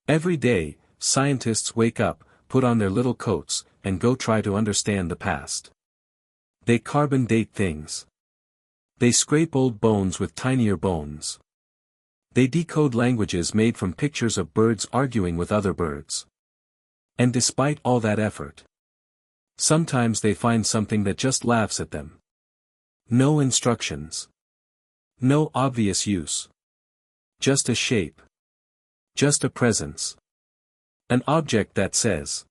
Every day, scientists wake up, put on their little coats, and go try to understand the past. They carbon date things. They scrape old bones with tinier bones. They decode languages made from pictures of birds arguing with other birds. And despite all that effort, sometimes they find something that just laughs at them. No instructions. No obvious use. Just a shape. Just a presence. An object that says,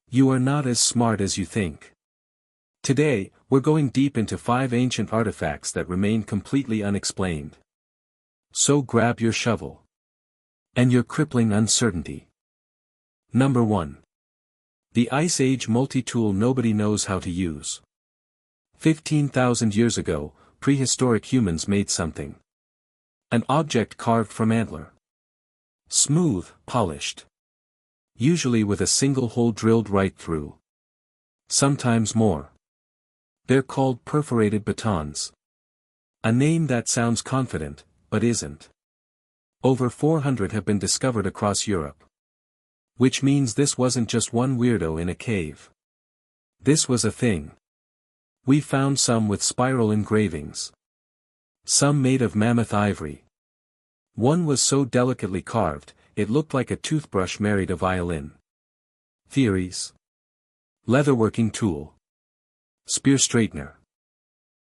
"You are not as smart as you think." Today, we're going deep into 5 ancient artifacts that remain completely unexplained. So grab your shovel. And your crippling uncertainty. Number 1. The Ice Age multi-tool nobody knows how to use. 15,000 years ago, prehistoric humans made something. An object carved from antler. Smooth, polished. Usually with a single hole drilled right through. Sometimes more. They're called perforated batons. A name that sounds confident, but isn't. Over 400 have been discovered across Europe. Which means this wasn't just one weirdo in a cave. This was a thing. We found some with spiral engravings. Some made of mammoth ivory. One was so delicately carved, it looked like a toothbrush married a violin. Theories. Leatherworking tool. Spear straightener.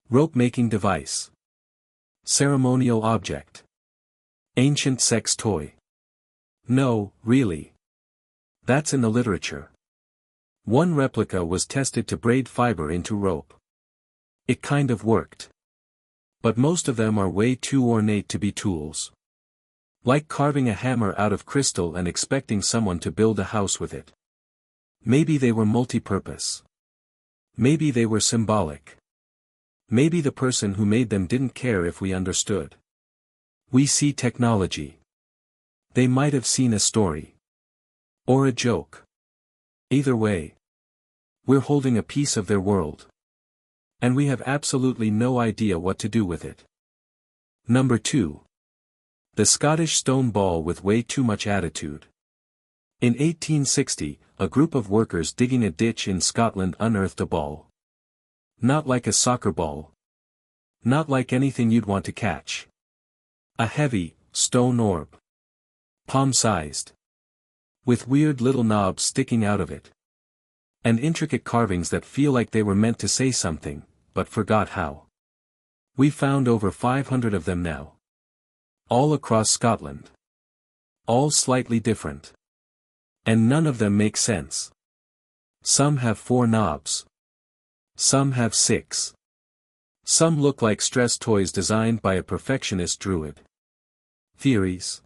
Rope-making device. Ceremonial object. Ancient sex toy. No, really. That's in the literature. One replica was tested to braid fiber into rope. It kind of worked. But most of them are way too ornate to be tools. Like carving a hammer out of crystal and expecting someone to build a house with it. Maybe they were multi-purpose. Maybe they were symbolic. Maybe the person who made them didn't care if we understood. We see technology. They might have seen a story. Or a joke. Either way, we're holding a piece of their world. And we have absolutely no idea what to do with it. Number 2. The Scottish stone ball with way too much attitude. In 1860, a group of workers digging a ditch in Scotland unearthed a ball. Not like a soccer ball. Not like anything you'd want to catch. A heavy, stone orb. Palm-sized. With weird little knobs sticking out of it. And intricate carvings that feel like they were meant to say something, but forgot how. We found over 500 of them now. All across Scotland. All slightly different. And none of them make sense. Some have 4 knobs. Some have 6. Some look like stress toys designed by a perfectionist druid. Theories.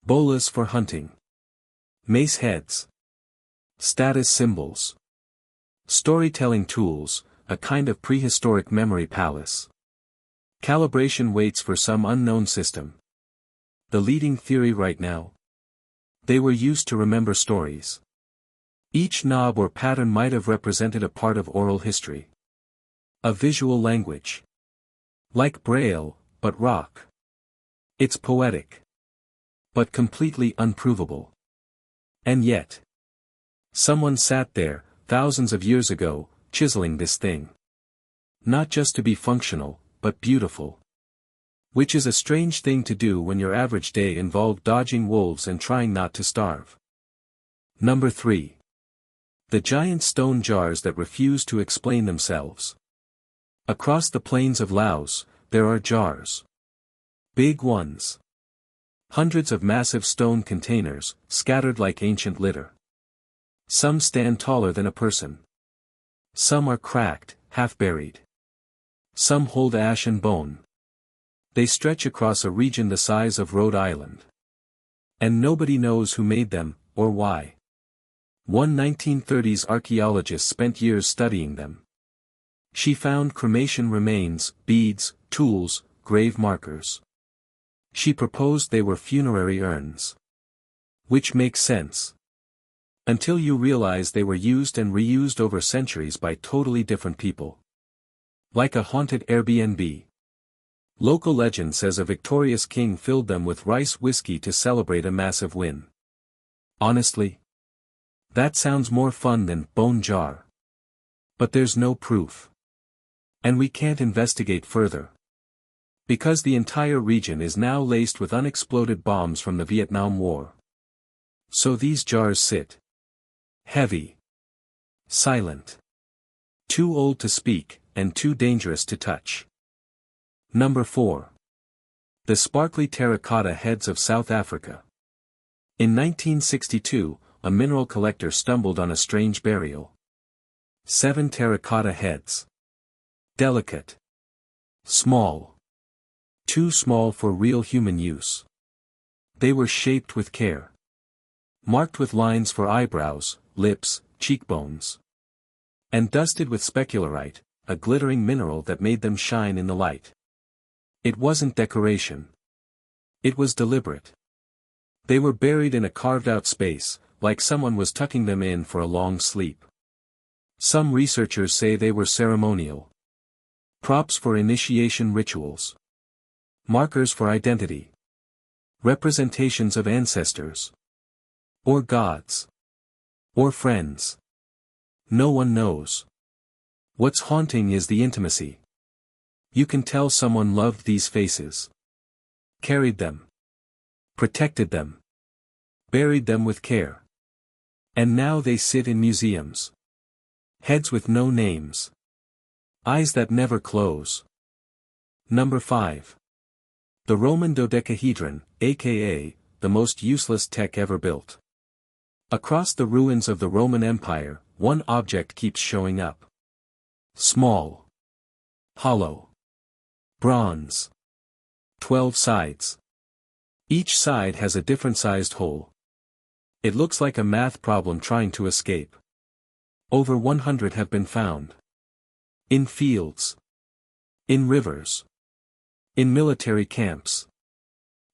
Bolas for hunting. Mace heads. Status symbols. Storytelling tools, a kind of prehistoric memory palace. Calibration weights for some unknown system. The leading theory right now? They were used to remember stories. Each knob or pattern might have represented a part of oral history. A visual language. Like Braille, but rock. It's poetic. But completely unprovable. And yet, someone sat there, thousands of years ago, chiseling this thing. Not just to be functional, but beautiful. Which is a strange thing to do when your average day involved dodging wolves and trying not to starve. Number 3. The giant stone jars that refuse to explain themselves. Across the plains of Laos, there are jars. Big ones. Hundreds of massive stone containers, scattered like ancient litter. Some stand taller than a person. Some are cracked, half-buried. Some hold ash and bone. They stretch across a region the size of Rhode Island. And nobody knows who made them, or why. One 1930s archaeologist spent years studying them. She found cremation remains, beads, tools, grave markers. She proposed they were funerary urns. Which makes sense. Until you realize they were used and reused over centuries by totally different people. Like a haunted Airbnb. Local legend says a victorious king filled them with rice whiskey to celebrate a massive win. Honestly? That sounds more fun than bone jar. But there's no proof. And we can't investigate further. Because the entire region is now laced with unexploded bombs from the Vietnam War. So these jars sit. Heavy. Silent. Too old to speak, and too dangerous to touch. Number 4. The sparkly terracotta heads of South Africa. In 1962, a mineral collector stumbled on a strange burial. 7 terracotta heads. Delicate. Small. Too small for real human use. They were shaped with care. Marked with lines for eyebrows, lips, cheekbones. And dusted with specularite, a glittering mineral that made them shine in the light. It wasn't decoration. It was deliberate. They were buried in a carved-out space, like someone was tucking them in for a long sleep. Some researchers say they were ceremonial. Props for initiation rituals. Markers for identity. Representations of ancestors. Or gods. Or friends. No one knows. What's haunting is the intimacy. You can tell someone loved these faces. Carried them. Protected them. Buried them with care. And now they sit in museums. Heads with no names. Eyes that never close. Number 5. The Roman Dodecahedron, aka, the most useless tech ever built. Across the ruins of the Roman Empire, one object keeps showing up. Small. Hollow. Bronze. 12 sides. Each side has a different sized hole. It looks like a math problem trying to escape. Over 100 have been found. In fields. In rivers. In military camps.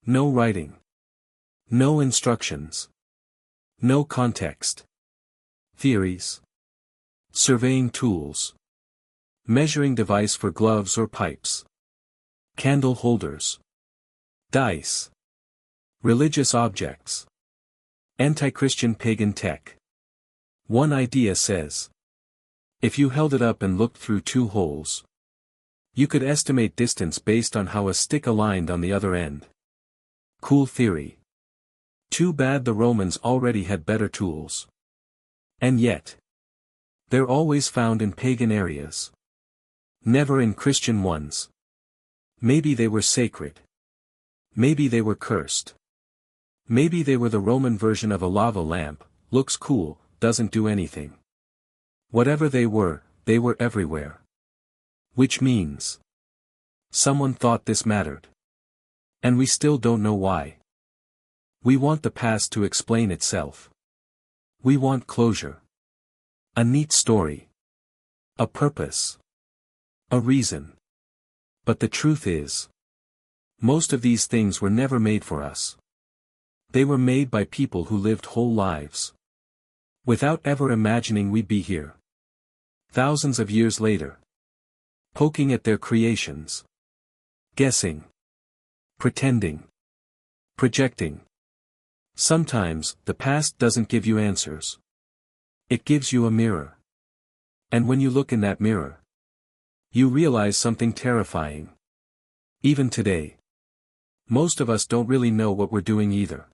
No writing. No instructions. No context. Theories. Surveying tools. Measuring device for gloves or pipes. Candle holders. Dice. Religious objects. Anti-Christian pagan tech. One idea says. If you held it up and looked through 2 holes. You could estimate distance based on how a stick aligned on the other end. Cool theory. Too bad the Romans already had better tools. And yet. They're always found in pagan areas. Never in Christian ones. Maybe they were sacred. Maybe they were cursed. Maybe they were the Roman version of a lava lamp, looks cool, doesn't do anything. Whatever they were everywhere. Which means. Someone thought this mattered. And we still don't know why. We want the past to explain itself. We want closure. A neat story. A purpose. A reason. But the truth is. Most of these things were never made for us. They were made by people who lived whole lives. Without ever imagining we'd be here. Thousands of years later. Poking at their creations. Guessing. Pretending. Projecting. Sometimes, the past doesn't give you answers. It gives you a mirror. And when you look in that mirror, you realize something terrifying. Even today. Most of us don't really know what we're doing either.